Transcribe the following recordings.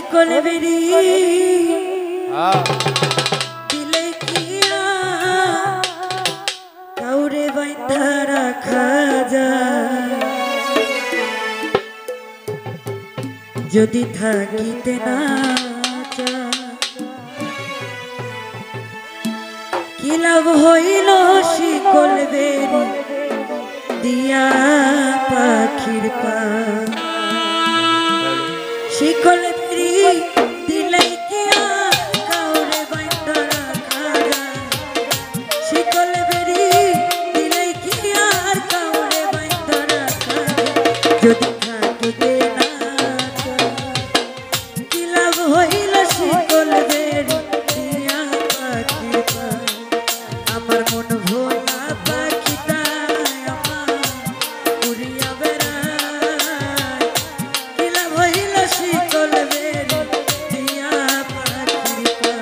শিকল বেরি দিলে কিয়া কাউরে বাইন্ধা রাখা যায় যদি থাকিতে না কি লাভ হইল শিকল বেরি দিয়া পাখির পা শিকল বেরি দিলে কিয়া কাউরে বাইন্ধা রাখা যায় শিকল বেরি দিলে কিয়া কাউরে বাইন্ধা রাখা যদি থাকিতে না কি লাভ হইল শিকল বেরি দিয়া পাখির পা আমার মন ভোলা পাখিটা আমার উড়িয়া বেড়ায় কি লাভ হইল শিকল বেরি দিয়া পাখির পা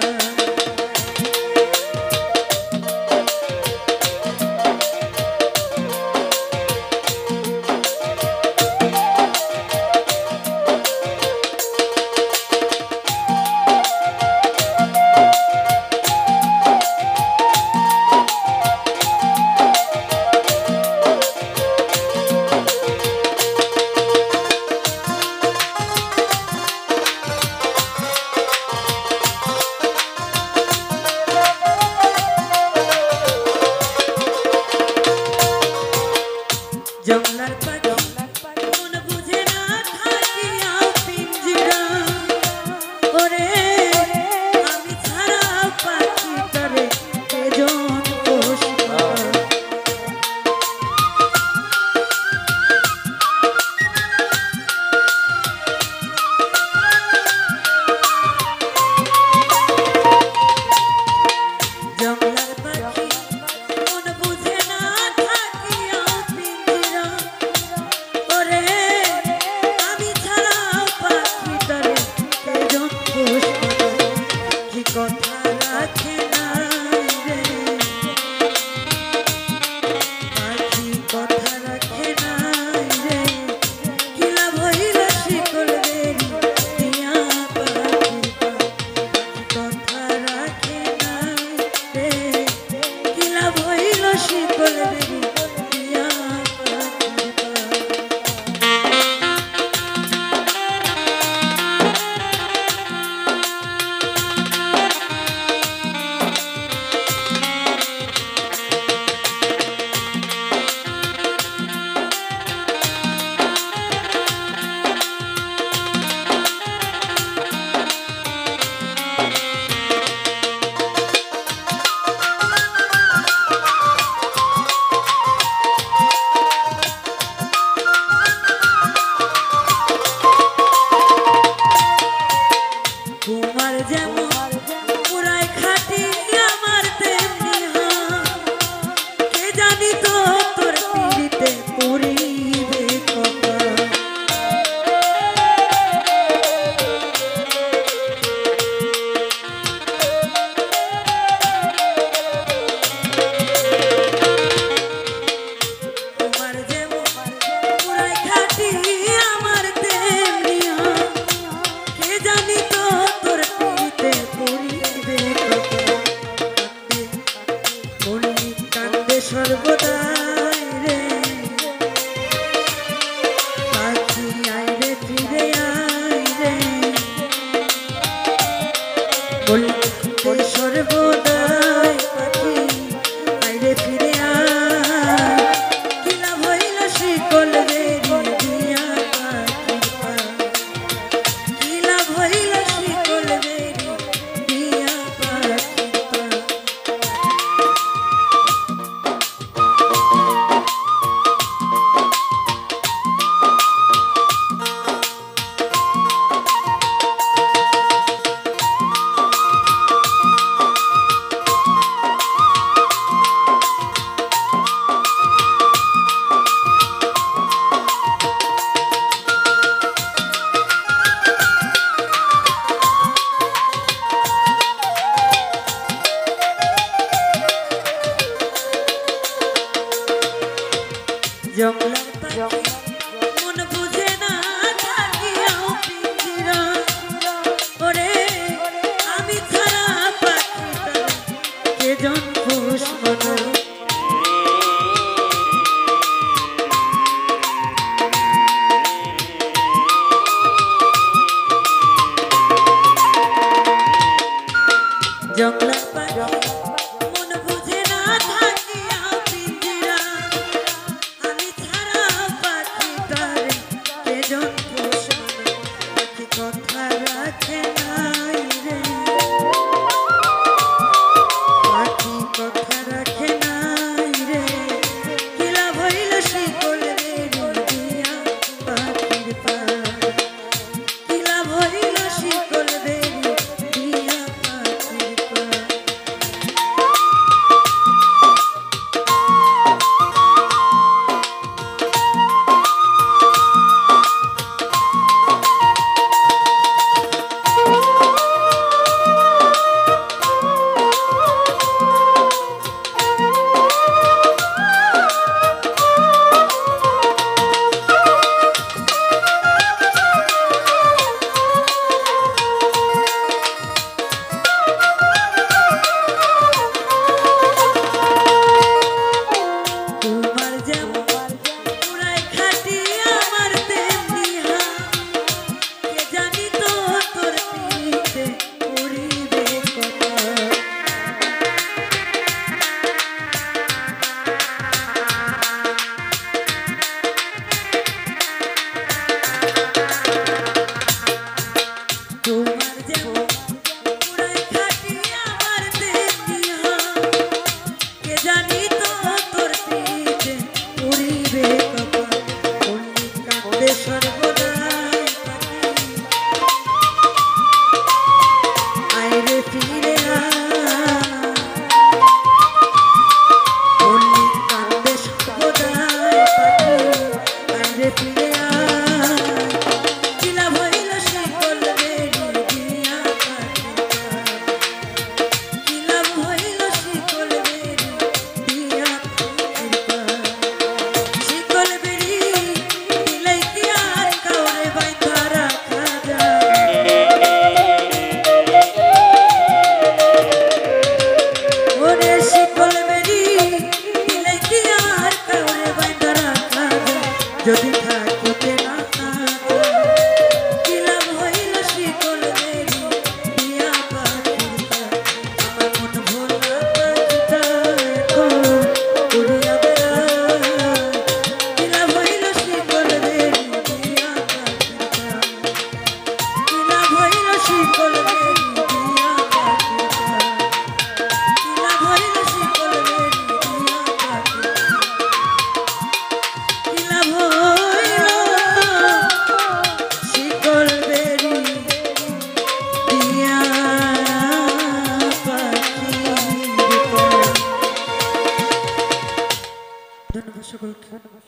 জংলার পাখি মন বুঝে না থাকিয়া পিঞ্জরা ওরে আমি ছাড়া পাখিটারে কেজন পোষবা জংলার পাখি মন বুঝে না থাকিয়া পিঞ্জরা ওরে আমি ছাড়া পাখিটারে কেজন পোষবা কি কথা রাখে নাই রে পাখি কথা রাখে নাই রে কি লাভ হইল শিকল বেরি দিয়া পাখির পা কথা রাখে নাই রে কি লাভ হইল শিকল বেরি দিয়া পাখির পা তোমার যেমন পুরাই খাটি আমার তেমনি কে জানি তো তোর পিড়িতে পড়িবে কপাল তোমার যেমন পুরাই খাটি আমার তেমনি কে জানি তো তোর পিড়িতে পড়িবে কপাল কান্দে কান্দে সর্বদাই রে পাখি আয় রে ফিরে আয় রে বলি সর্বদাই পাখি আয় রে ফিরে আয় কি লাভ হইল শিকল বেরি দিয়া পাখির পা কি লাভ হইল শিকল বেরি দিয়া পাখির পা জংলার পাখি মন বুঝে না থাকিয়া পিঞ্জরা দুশ্মন জঙ্গলা পাখি মন বুঝে না থাকিয়া পিঞ্জিরা আমি ছাড়া পাখিটার কেজন পোষণ পাখি কথা রাখে নাই রে পাখি কথা রাখে নাই রে কিলা ভইল শিকল বেরি দিয়া পাখির পা কিলা ভইল শিকল বেরি দিয়া পাখির পা যদি থাকিতে না কি লাভ হইল শিকল বেরি দিয়া পাখির পা আমার মন ভোলা পাখিটা এখন উড়িয়া বেড়ায় কি লাভ হইল শিকল বেরি দিয়া পাখির পা কি লাভ হইল শিকল বেরি দিয়া পাখির পা কি লাভ হইল শিকল বেরি দিয়া পাখির পা ধন্যবাদ সকলকে।